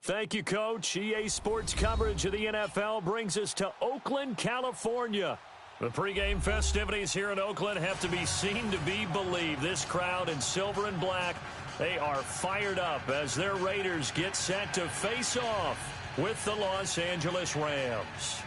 Thank you, Coach. EA Sports coverage of the NFL brings us to Oakland, California. The pregame festivities here in Oakland have to be seen to be believed. This crowd in silver and black, they are fired up as their Raiders get set to face off with the Los Angeles Rams.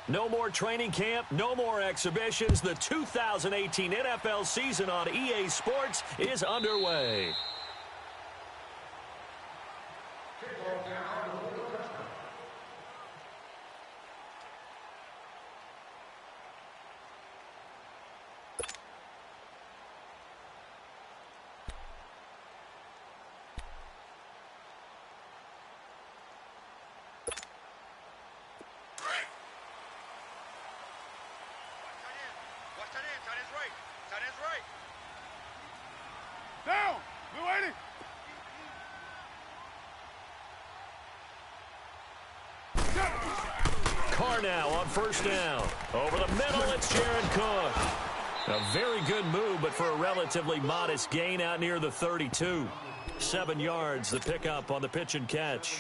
No more training camp, no more exhibitions. The 2018 NFL season on EA Sports is underway. Now on first down. Over the middle, it's Jared Cook. A very good move, but for a relatively modest gain out near the 32. 7 yards, the pickup on the pitch and catch.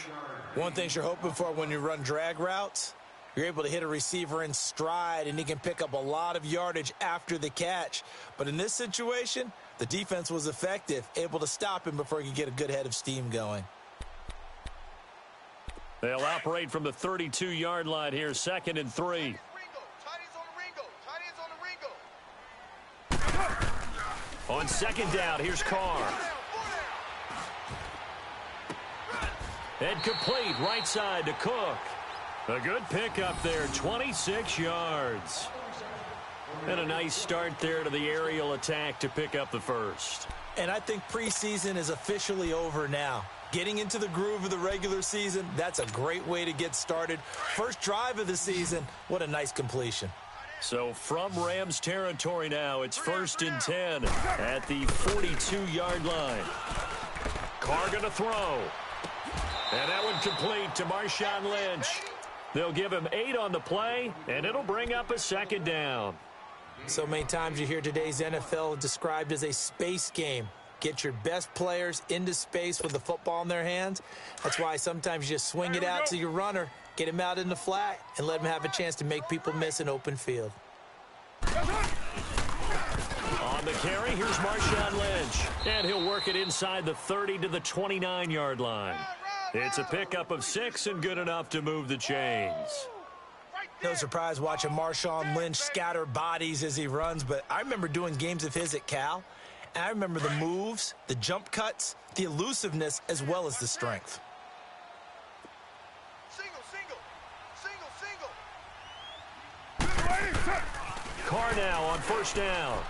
One thing you're hoping for when you run drag routes, you're able to hit a receiver in stride, and he can pick up a lot of yardage after the catch. But in this situation, the defense was effective, able to stop him before he could get a good head of steam going. They'll operate from the 32-yard line here, 2nd and 3. On second down, here's Carr. And complete, right side to Cook. A good pickup there, 26 yards. And a nice start there to the aerial attack to pick up the first. And I think preseason is officially over now. Getting into the groove of the regular season, that's a great way to get started. First drive of the season, what a nice completion. So from Rams territory now, it's 1st and 10 at the 42-yard line. Carr going to throw. And that one complete to Marshawn Lynch. They'll give him 8 on the play, and it'll bring up a 2nd down. So many times you hear today's NFL described as a space game. Get your best players into space with the football in their hands. That's why sometimes you just swing it out to your runner, get him out in the flat, and let him have a chance to make people miss an open field. On the carry, here's Marshawn Lynch. And he'll work it inside the 30 to the 29-yard line. It's a pickup of 6 and good enough to move the chains. No surprise watching Marshawn Lynch scatter bodies as he runs, but I remember doing games of his at Cal, and I remember the moves, the jump cuts, the elusiveness, as well as the strength. Carr now on first down.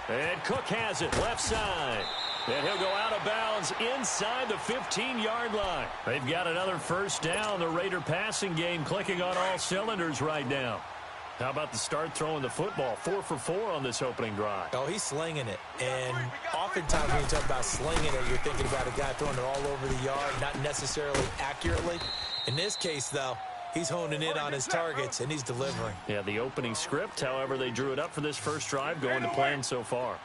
And Cook has it left side. And he'll go out of bounds inside the 15-yard line. They've got another first down. The Raider passing game clicking on all cylinders right now. How about the start throwing the football? 4 for 4 on this opening drive. Oh, he's slinging it. And oftentimes when you talk about slinging it, you're thinking about a guy throwing it all over the yard, not necessarily accurately. In this case, though, he's honing in on his targets, and he's delivering. Yeah, the opening script, however, they drew it up for this first drive, going to plan so far.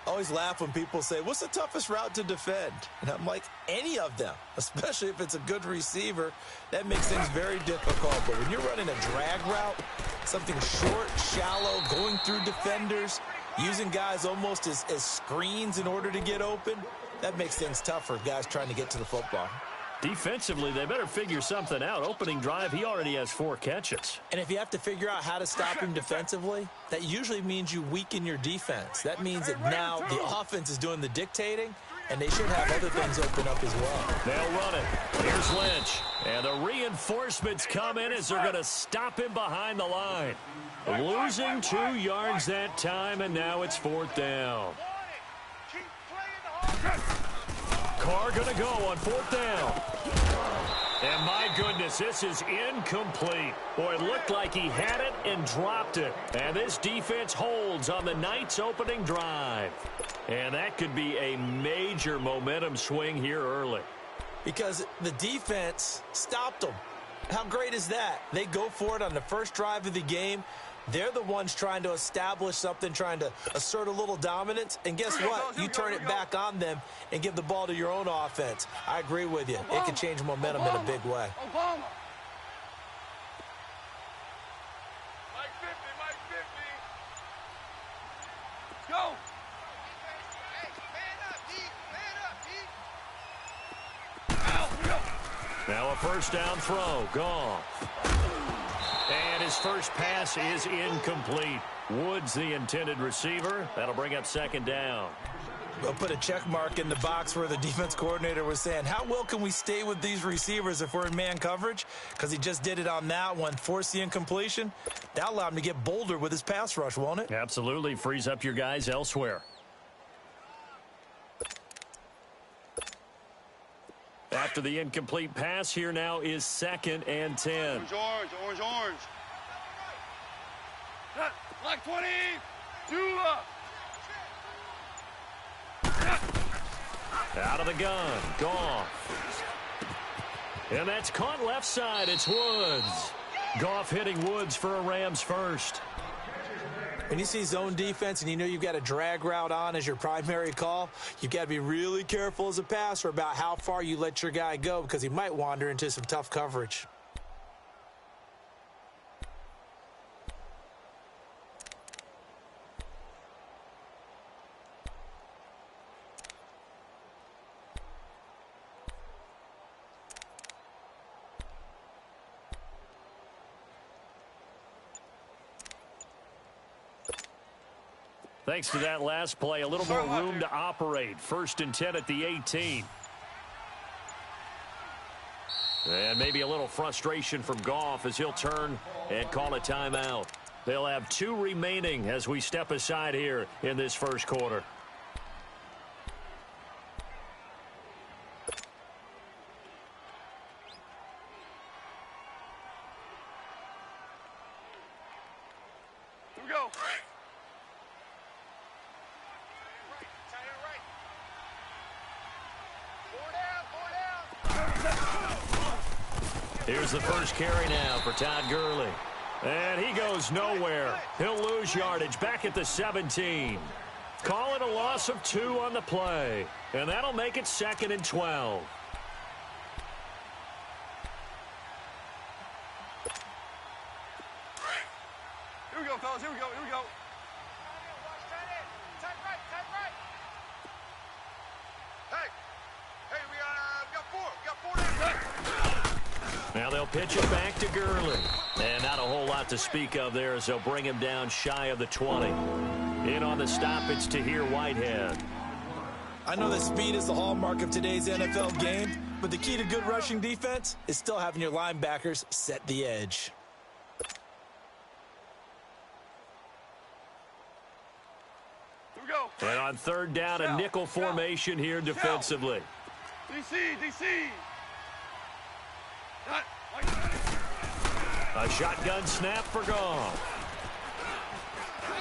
I always laugh when people say, what's the toughest route to defend? And I'm like, any of them, especially if it's a good receiver. That makes things very difficult. But when you're running a drag route, something short, shallow, going through defenders, using guys almost as screens in order to get open, that makes things tough for guys trying to get to the football. Defensively, they better figure something out. Opening drive, he already has 4 catches. And if you have to figure out how to stop him defensively, that usually means you weaken your defense. That means that now the offense is doing the dictating, and they should have other things open up as well. They'll run it. Here's Lynch. And the reinforcements come in as they're going to stop him behind the line. Losing 2 yards that time, and now it's 4th down. Carr going to go on 4th down. And my goodness, this is incomplete. Boy, it looked like he had it and dropped it. And this defense holds on the night's opening drive. And that could be a major momentum swing here early. Because the defense stopped them. How great is that? They go for it on the first drive of the game. They're the ones trying to establish something, trying to assert a little dominance. And guess what? You turn it back on them and give the ball to your own offense. I agree with you. It can change momentum in a big way. Go! Now a first down throw. Gone. And his first pass is incomplete. Woods the intended receiver. That'll bring up 2nd down. We'll put a check mark in the box where the defense coordinator was saying, how well can we stay with these receivers if we're in man coverage? Because he just did it on that one, forced the incompletion. That'll allow him to get bolder with his pass rush, won't it? Absolutely. Frees up your guys elsewhere. After the incomplete pass, here now is 2nd and 10. Orange. Like 20. Do up. Out of the gun. Goff. And that's caught left side. It's Woods. Goff hitting Woods for a Rams first. When you see zone defense and you know you've got a drag route on as your primary call, you've got to be really careful as a passer about how far you let your guy go because he might wander into some tough coverage. Thanks to that last play, a little more room to operate. 1st and 10 at the 18. And maybe a little frustration from Goff as he'll turn and call a timeout. They'll have 2 remaining as we step aside here in this first quarter. Here we go. Here's the first carry now for Todd Gurley. And he goes nowhere. He'll lose yardage back at the 17. Call it a loss of 2 on the play. And that'll make it 2nd and 12. Here we go, fellas. Here we go. Hey, we got Now they'll pitch it back to Gurley. And not a whole lot to speak of there as they'll bring him down shy of the 20. In on the stop, it's Tahir Whitehead. I know that speed is the hallmark of today's NFL game, but the key to good rushing defense is still having your linebackers set the edge. Here we go. And on third down, a nickel formation here defensively. DC. A shotgun snap for Goff.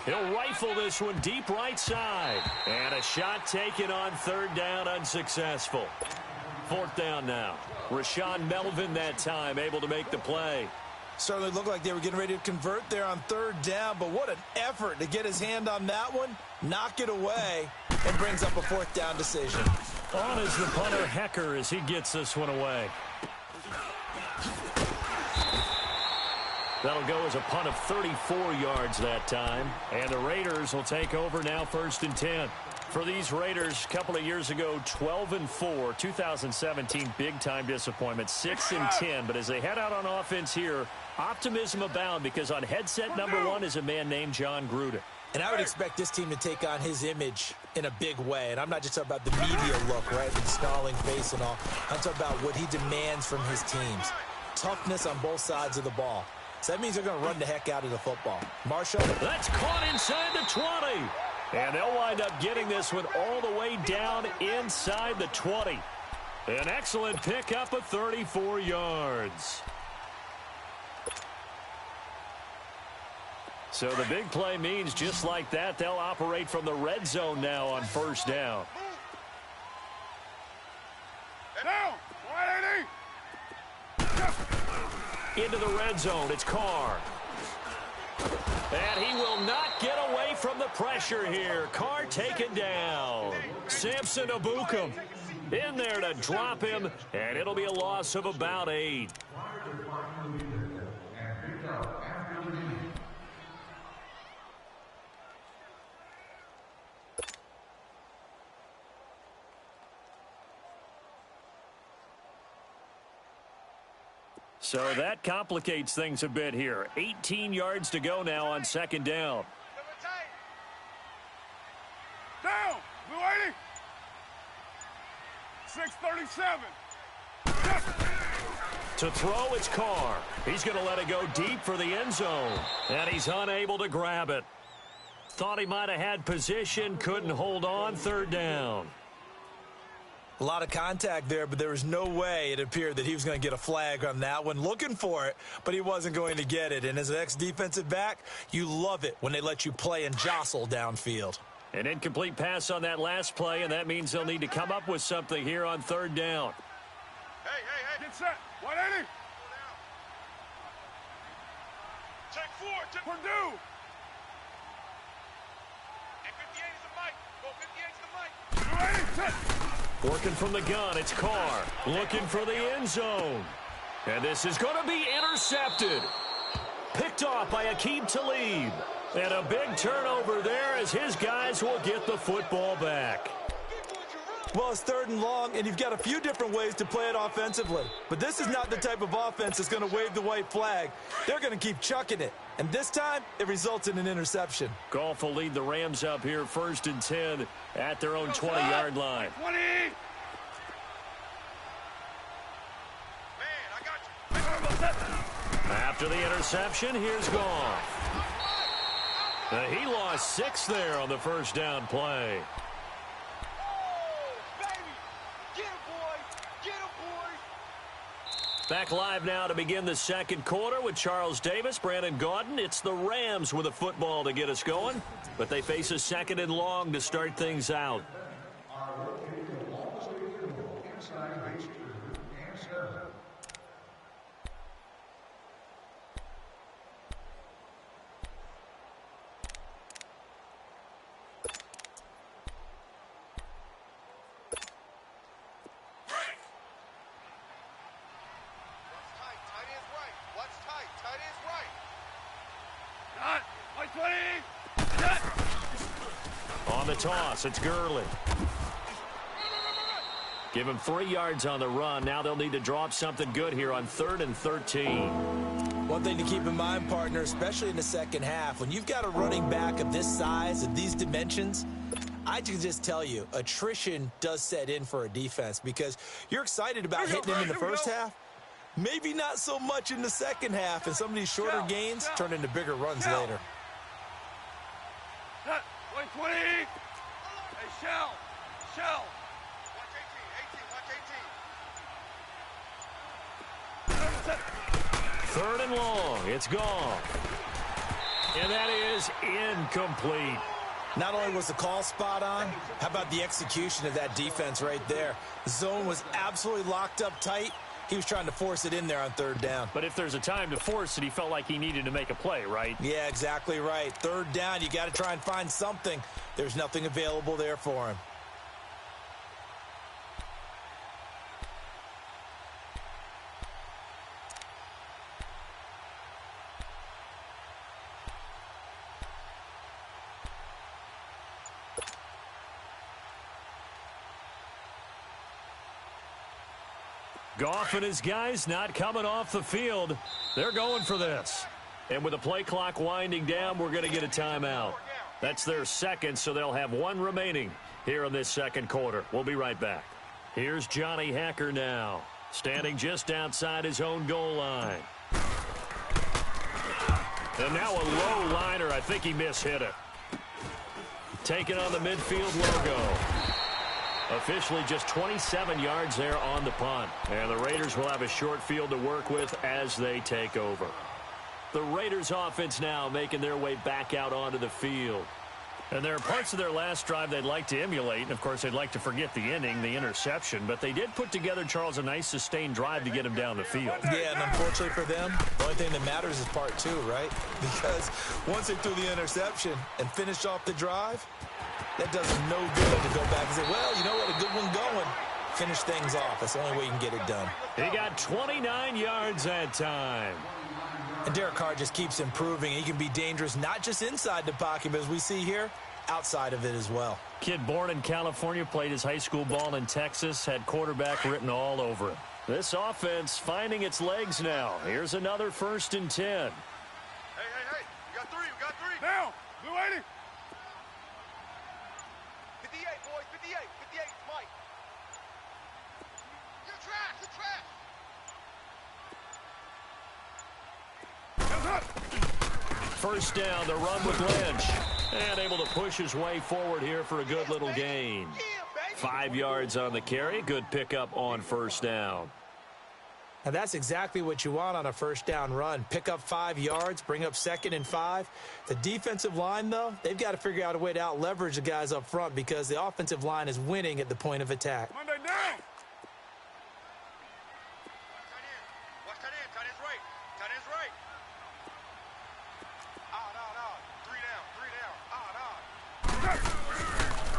He'll rifle this one deep right side. And a shot taken on third down, unsuccessful. Fourth down now. Rashawn Melvin that time able to make the play. Certainly looked like they were getting ready to convert there on third down, but what an effort to get his hand on that one, knock it away, and brings up a fourth down decision. On is the punter Hecker as he gets this one away. That'll go as a punt of 34 yards that time. And the Raiders will take over now, 1st and 10. For these Raiders, a couple of years ago, 12-4. 2017, big-time disappointment, 6-10. But as they head out on offense here, optimism abound because on headset number 1 is a man named John Gruden. And I would expect this team to take on his image in a big way. And I'm not just talking about the media look, right, with the snarling face and all. I'm talking about what he demands from his teams. Toughness on both sides of the ball. So that means they're going to run the heck out of the football. Marshall. That's caught inside the 20. And they'll wind up getting this one all the way down inside the 20. An excellent pickup of 34 yards. So the big play means just like that, they'll operate from the red zone now on first down. And down. 180. Into the red zone, it's Carr. And he will not get away from the pressure here. Carr taken down. Samson Abukum in there to drop him, and it'll be a loss of about 8. So that complicates things a bit here. 18 yards to go now on second down. Down. Blue 80. 637. To throw, it's Carr. He's going to let it go deep for the end zone. And he's unable to grab it. Thought he might have had position, couldn't hold on, third down. A lot of contact there, but there was no way it appeared that he was going to get a flag on that one. Looking for it, but he wasn't going to get it. And as an ex-defensive back, you love it when they let you play and jostle downfield. An incomplete pass on that last play, and that means they'll need to come up with something here on third down. Hey. Get set. 180. Check 4. Check Purdue. Hey, 58 is the mic. Go 58 is the mic. 280. Set. Working from the gun, it's Carr. Looking for the end zone. And this is going to be intercepted. Picked off by Aqib Talib. And a big turnover there as his guys will get the football back. Well, it's third and long, and you've got a few different ways to play it offensively. But this is not the type of offense that's going to wave the white flag. They're going to keep chucking it. And this time, it results in an interception. Goff will lead the Rams up here 1st and 10 at their own 20-yard line. 20. Man, I got you. After the interception, here's Goff. He lost 6 there on the first down play. Back live now to begin the second quarter with Charles Davis, Brandon Gaudin. It's the Rams with a football to get us going, but they face a 2nd and long to start things out. Right. On the toss, it's Gurley. Give him 3 yards on the run. Now they'll need to draw up something good here on 3rd and 13. One thing to keep in mind, partner, especially in the second half, when you've got a running back of this size, of these dimensions, I can just tell you, attrition does set in for a defense because you're excited about hitting him in the first half. Maybe not so much in the second half, and some of these shorter gains turn into bigger runs later. 20. Hey, Shell. 3rd and long. It's gone. And that is incomplete. Not only was the call spot on, how about the execution of that defense right there? The zone was absolutely locked up tight. He was trying to force it in there on 3rd down. But if there's a time to force it, he felt like he needed to make a play, right? Yeah, exactly right. 3rd down, you got to try and find something. There's nothing available there for him. Goff and his guys not coming off the field. They're going for this. And with the play clock winding down, we're going to get a timeout. That's their second, so they'll have 1 remaining here in this second quarter. We'll be right back. Here's Johnny Hacker now, standing just outside his own goal line. And now a low liner. I think he mishit it. Taking on the midfield logo. Officially just 27 yards there on the punt. And the Raiders will have a short field to work with as they take over. The Raiders offense now making their way back out onto the field. And there are parts of their last drive they'd like to emulate. And, of course, they'd like to forget the inning, the interception. But they did put together, Charles, a nice sustained drive to get him down the field. Yeah, and unfortunately for them, the only thing that matters is part 2, right? Because once they threw the interception and finished off the drive, that does them no good to go back and say, well, you know what, a good one going. Finish things off. That's the only way you can get it done. He got 29 yards that time. And Derek Carr just keeps improving. He can be dangerous not just inside the pocket, but as we see here, outside of it as well. Kid born in California, played his high school ball in Texas, had quarterback written all over it. This offense finding its legs now. Here's another 1st and 10. Hey. We got 3. Now. Blue 80. 58, boys. 58. 58. Mike. You're trash. First down, the run with Lynch. And able to push his way forward here for a good little gain. 5 yards on the carry. Good pickup on 1st down. And that's exactly what you want on a 1st down run. Pick up 5 yards, bring up 2nd and 5. The defensive line, though, they've got to figure out a way to out-leverage the guys up front because the offensive line is winning at the point of attack. Monday down. Watch tight end. Tight end's right.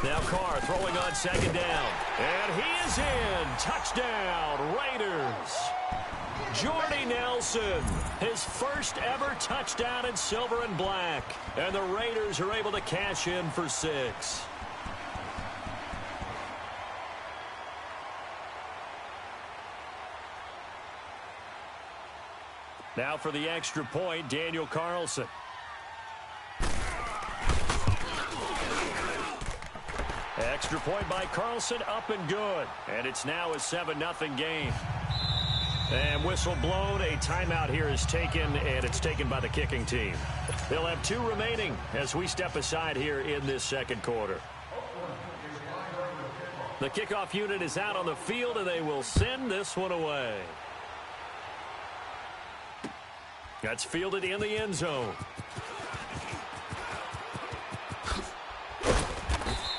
Now Carr throwing on 2nd down. And he is in. Touchdown, Raiders. Jordy Nelson, his first ever touchdown in silver and black. And the Raiders are able to cash in for 6. Now for the extra point, Daniel Carlson. Extra point by Carlson, up and good. And it's now a 7-0 game. And whistle blown, a timeout here is taken, and it's taken by the kicking team. They'll have 2 remaining as we step aside here in this second quarter. The kickoff unit is out on the field, and they will send this one away. That's fielded in the end zone.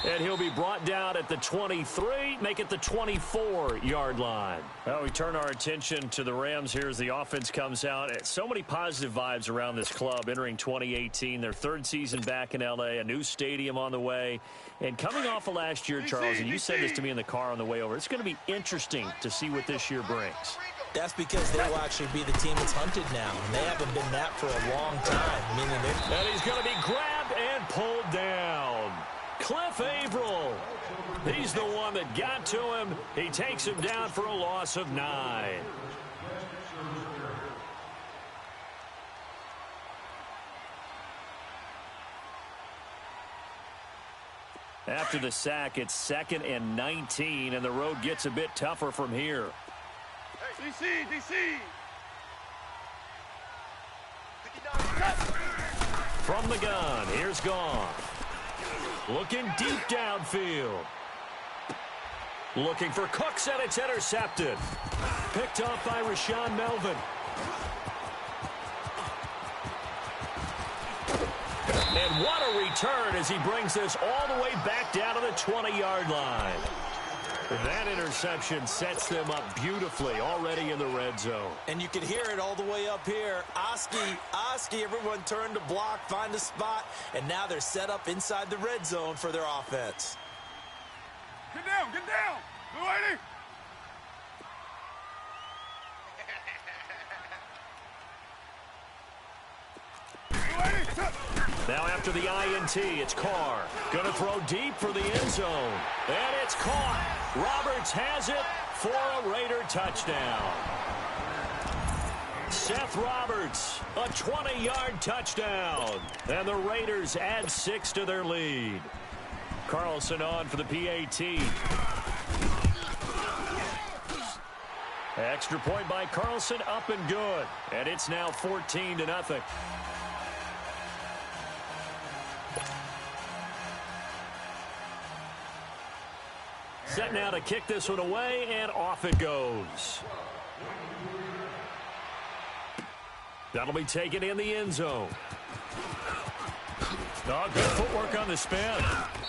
And he'll be brought down at the 23, make it the 24-yard line. Well, we turn our attention to the Rams here as the offense comes out. So many positive vibes around this club entering 2018. Their 3rd season back in L.A., a new stadium on the way. And coming off of last year, Charles, and you said this to me in the car on the way over, it's going to be interesting to see what this year brings. That's because they will actually be the team that's hunted now. And they haven't been that for a long time. And he's going to be grabbed and pulled down. Cliff Averill. He's the one that got to him. He takes him down for a loss of 9. After the sack, it's 2nd and 19, and the road gets a bit tougher from here. Hey, DC! From the gun, here's Goff. Looking deep downfield. Looking for Cooks, and it's intercepted. Picked off by Rashaan Melvin. And what a return as he brings this all the way back down to the 20-yard line. That interception sets them up beautifully already in the red zone. And you can hear it all the way up here. Oski, everyone turned to block, find a spot, and now they're set up inside the red zone for their offense. Get down! Blue 80! Now after the INT, it's Carr. Going to throw deep for the end zone. And it's caught. Roberts has it for a Raider touchdown. Seth Roberts, a 20-yard touchdown. And the Raiders add 6 to their lead. Carlson on for the PAT. Extra point by Carlson, up and good. And it's now 14-0. Set now to kick this one away, and off it goes. That'll be taken in the end zone. Oh, good footwork on the spin.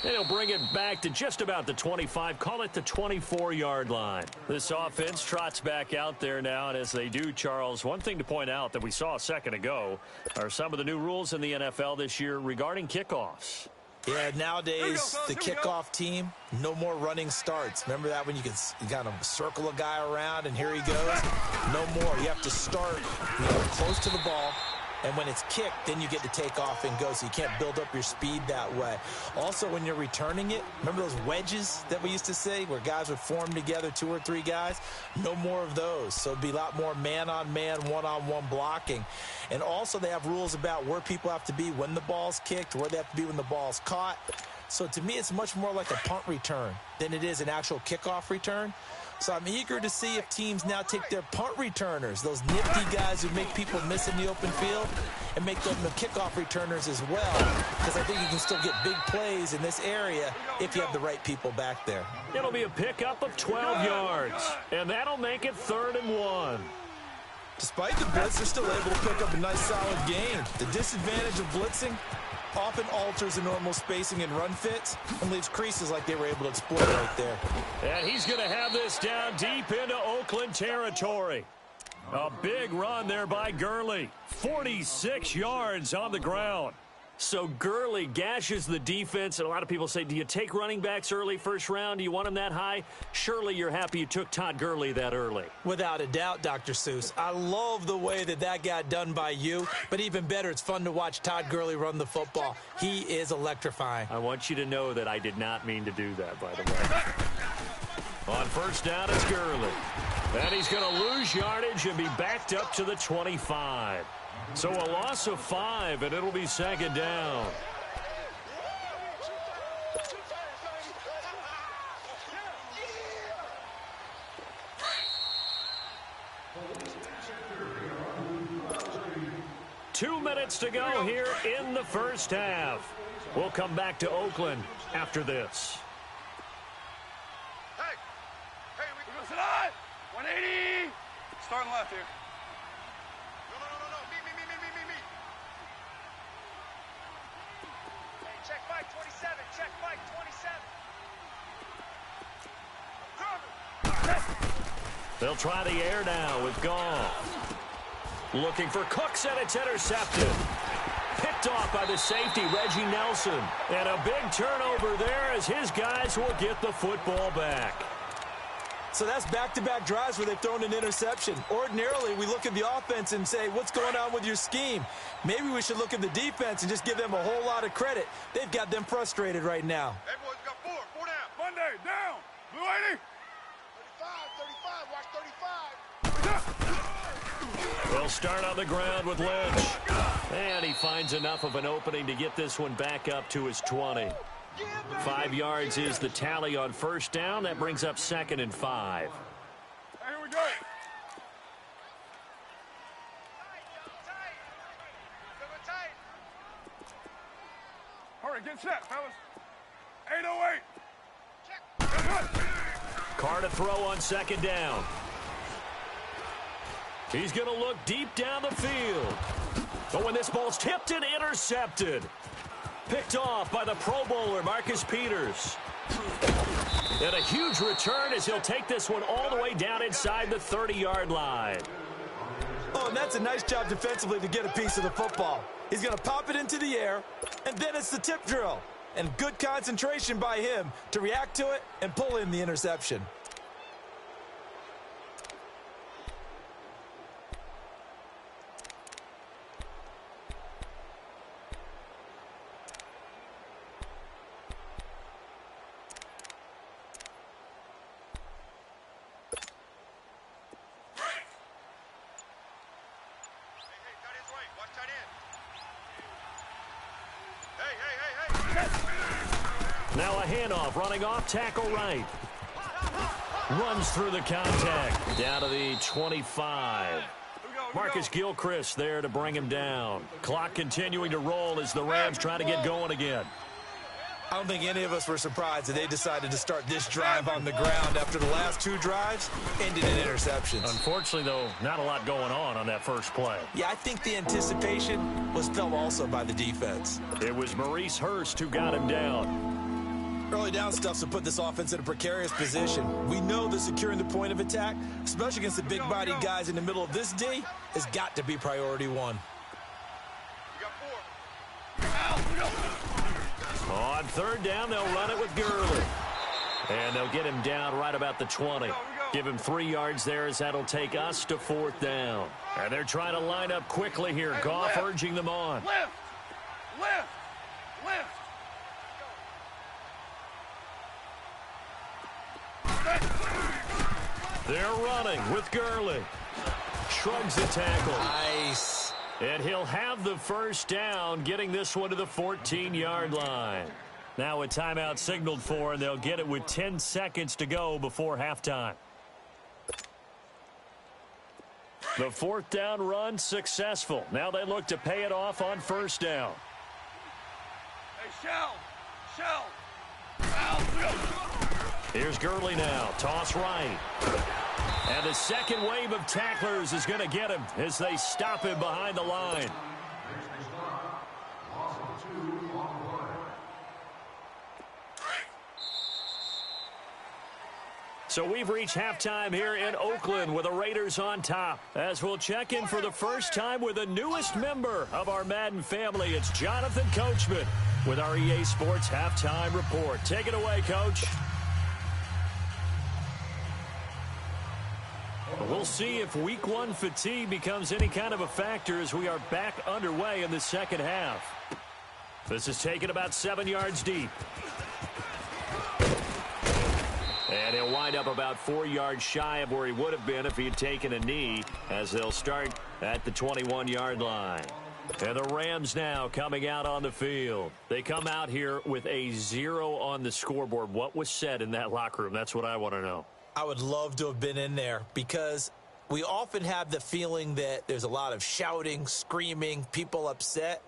And he'll bring it back to just about the 25, call it the 24-yard line. This offense trots back out there now, and as they do, Charles, one thing to point out that we saw a second ago are some of the new rules in the NFL this year regarding kickoffs. Yeah, nowadays, the kickoff team, no more running starts. Remember that when you kind of circle a guy around and here he goes? No more. You have to start close to the ball, and when it's kicked, then you get to take off and go, so you can't build up your speed that way. Also, when you're returning it, remember those wedges that we used to say where guys would form together, 2 or 3 guys? No more of those. So it'd be a lot more man-on-man, one-on-one blocking. And also they have rules about where people have to be when the ball's kicked, where they have to be when the ball's caught. So to me, it's much more like a punt return than it is an actual kickoff return. So I'm eager to see if teams now take their punt returners, those nifty guys who make people miss in the open field, and make them the kickoff returners as well, because I think you can still get big plays in this area if you have the right people back there. It'll be a pickup of 12 yards, and that'll make it 3rd and 1. Despite the blitz, they're still able to pick up a nice solid gain. The disadvantage of blitzing often alters the normal spacing and run fits and leaves creases like they were able to exploit right there. And he's going to have this down deep into Oakland territory. A big run there by Gurley. 46 yards on the ground. So Gurley gashes the defense, and a lot of people say, do you take running backs early first round? Do you want them that high? Surely you're happy you took Todd Gurley that early. Without a doubt, Dr. Seuss. I love the way that got done by you, but even better, it's fun to watch Todd Gurley run the football. He is electrifying. I want you to know that I did not mean to do that, by the way. On first down, it's Gurley. And he's going to lose yardage and be backed up to the 25. So a loss of 5, and it'll be 2nd down. Two minutes to go here in the first half. We'll come back to Oakland after this. Hey, we go slide. 180. Starting left here. No. Me. Hey, check Mike 27. Check Mike 27. They'll try the air now with Goff. Looking for Cooks, and it's intercepted. Picked off by the safety, Reggie Nelson. And a big turnover there as his guys will get the football back. So that's back-to-back drives where they've thrown an interception. Ordinarily, we look at the offense and say, what's going on with your scheme? Maybe we should look at the defense and just give them a whole lot of credit. They've got them frustrated right now. Hey, boys, got four down. Monday, down. Blue 80. 35, 35, watch 35. They'll start on the ground with Lynch. And he finds enough of an opening to get this one back up to his 20. 5 yards is the tally on first down. That brings up 2nd and 5. Here we go. All right, get set, fellas. 808. Carr to throw on 2nd down. He's going to look deep down the field. But when this ball's tipped and intercepted. Picked off by the Pro Bowler, Marcus Peters. And a huge return as he'll take this one all the way down inside the 30-yard line. Oh, and that's a nice job defensively to get a piece of the football. He's going to pop it into the air, and then it's the tip drill. And good concentration by him to react to it and pull in the interception. Now a handoff, running off, tackle right. Runs through the contact, down to the 25. Marcus Gilchrist there to bring him down. Clock continuing to roll as the Rams try to get going again. I don't think any of us were surprised that they decided to start this drive on the ground after the last 2 drives ended in interceptions. Unfortunately, though, not a lot going on that first play. Yeah, I think the anticipation was felt also by the defense. It was Maurice Hurst who got him down. Early down stuff to put this offense in a precarious position. We know that securing the point of attack, especially against the big-bodied guys in the middle of this D, has got to be priority 1. On 3rd down, they'll run it with Gurley. And they'll get him down right about the 20. Give him 3 yards there as that'll take us to 4th down. And they're trying to line up quickly here. Goff urging them on. Lift. They're running with Gurley. Shrugs the tackle. Nice. And he'll have the first down, getting this one to the 14-yard line. Now a timeout signaled for, and they'll get it with 10 seconds to go before halftime. The 4th down run successful. Now they look to pay it off on 1st down. Hey, Shell. Here's Gurley now. Toss right. And the second wave of tacklers is going to get him as they stop him behind the line. So we've reached halftime here in Oakland with the Raiders on top. As we'll check in for the first time with the newest member of our Madden family, it's Jonathan Coachman with our EA Sports Halftime Report. Take it away, Coach. We'll see if Week 1 fatigue becomes any kind of a factor as we are back underway in the second half. This is taken about 7 yards deep. And he'll wind up about 4 yards shy of where he would have been if he had taken a knee, as they'll start at the 21-yard line. And the Rams now coming out on the field. They come out here with a 0 on the scoreboard. What was said in that locker room? That's what I want to know. I would love to have been in there because we often have the feeling that there's a lot of shouting, screaming, people upset.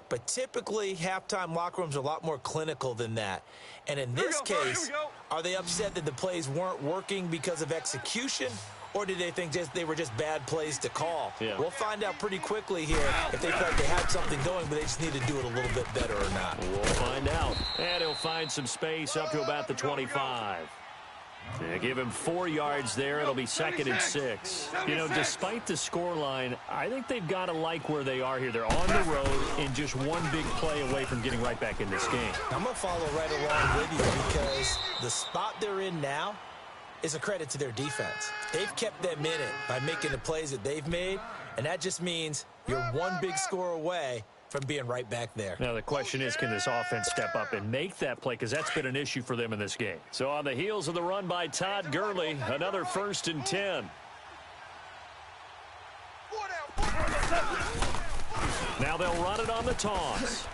But typically, halftime locker rooms are a lot more clinical than that. And in this case, are they upset that the plays weren't working because of execution? Or did they think they were just bad plays to call? Yeah. We'll find out pretty quickly here if they felt they had something going, but they just need to do it a little bit better or not. We'll find out. And he'll find some space up to about the 25. They give him 4 yards there. It'll be 2nd and 6. You know, despite the scoreline, I think they've got to like where they are here. They're on the road and just one big play away from getting right back in this game. I'm going to follow right along with you because the spot they're in now, is a credit to their defense. They've kept them in it by making the plays that they've made, and that just means you're one big score away from being right back there. Now the question is, can this offense step up and make that play, because that's been an issue for them in this game. So on the heels of the run by Todd Gurley, another 1st and 10. Now they'll run it on the toss.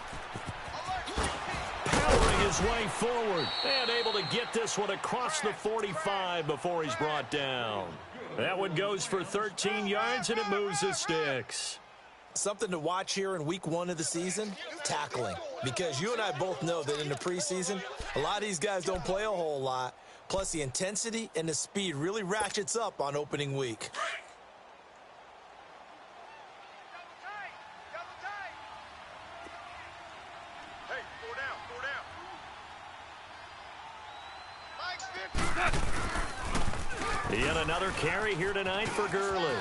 Powering his way forward and able to get this one across the 45 before he's brought down. That one goes for 13 yards, and it moves the sticks. Something to watch here in week 1 of the season, tackling. Because you and I both know that in the preseason, a lot of these guys don't play a whole lot. Plus, the intensity and the speed really ratchets up on opening week. Hey, 4 down, 4 down. Yet another carry here tonight for Gurley.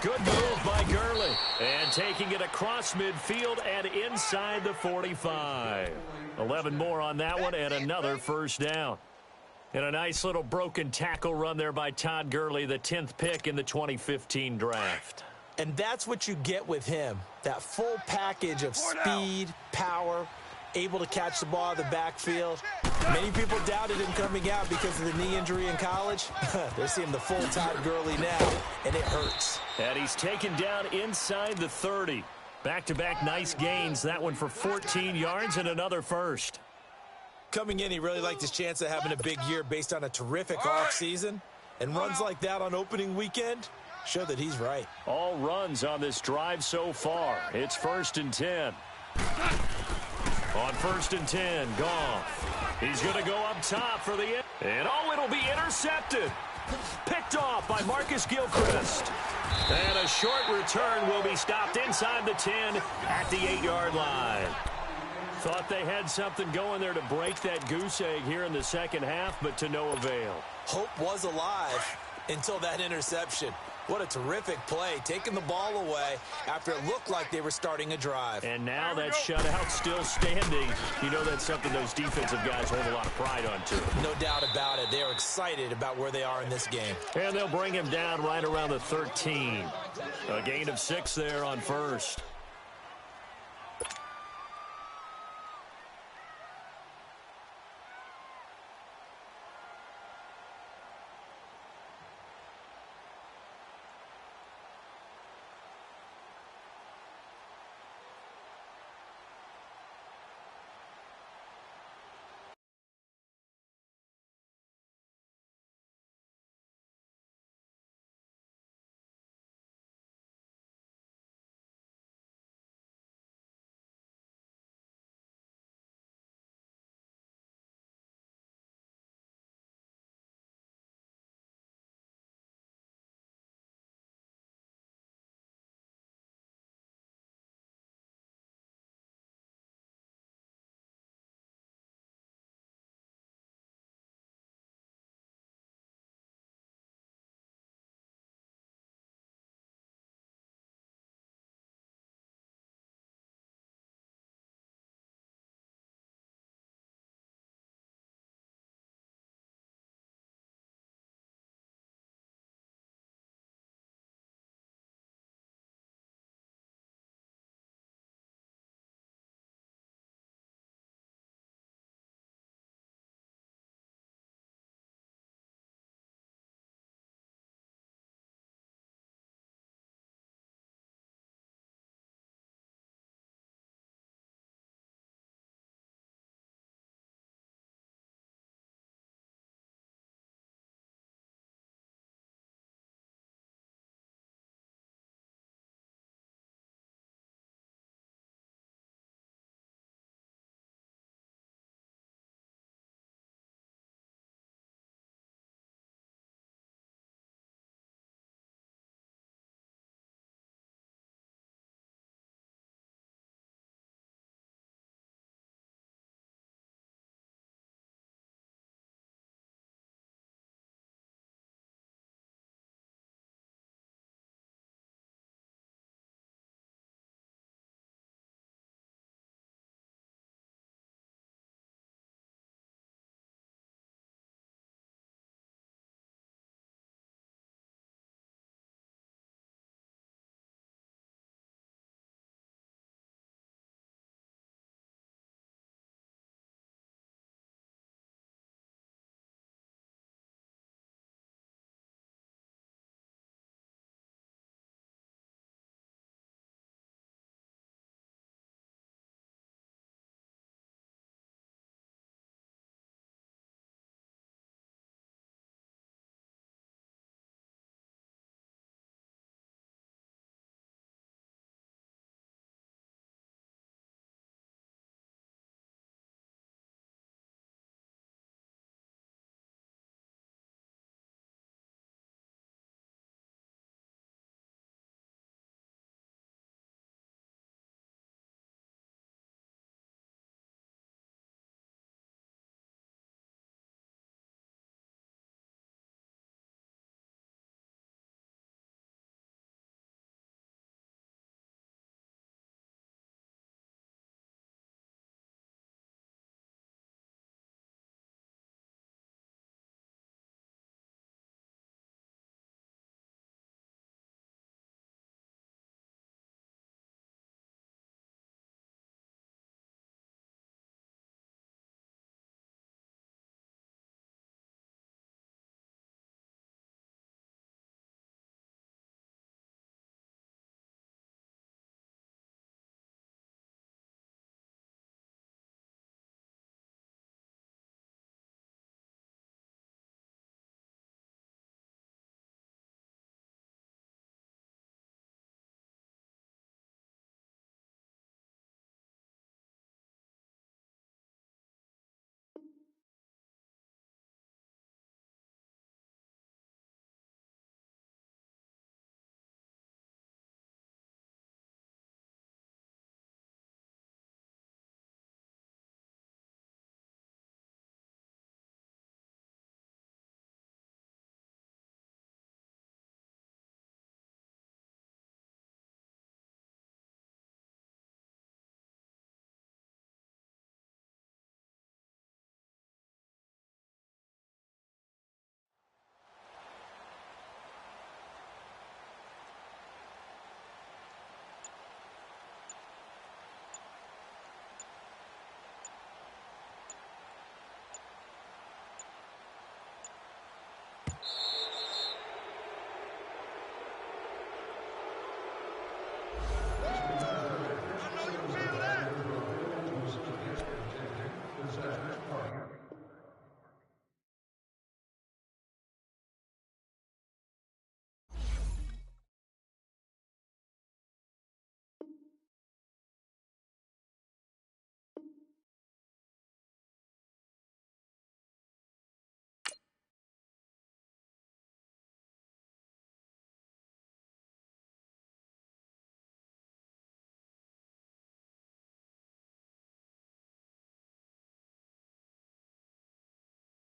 Good move by Gurley. And taking it across midfield and inside the 45. 11 more on that one and another 1st down. And a nice little broken tackle run there by Todd Gurley, the 10th pick in the 2015 draft. And that's what you get with him, that full package of speed, power, able to catch the ball in the backfield. Many people doubted him coming out because of the knee injury in college. They're seeing the full Todd Gurley now, and it hurts. And he's taken down inside the 30. Back-to-back nice gains. That one for 14 yards and another 1st. Coming in, he really liked his chance of having a big year based on a terrific offseason. And runs like that on opening weekend show that he's right. All runs on this drive so far. It's 1st and 10. On 1st and 10, Goff. He's going to go up top for the end. And it'll be intercepted. Picked off by Marcus Gilchrist. And a short return will be stopped inside the 10 at the 8-yard line. Thought they had something going there to break that goose egg here in the second half, but to no avail. Hope was alive until that interception. What a terrific play, taking the ball away after it looked like they were starting a drive. And now that shutout still standing. You know that's something those defensive guys hold a lot of pride on, too. No doubt about it. They are excited about where they are in this game. And they'll bring him down right around the 13. A gain of 6 there on 1st.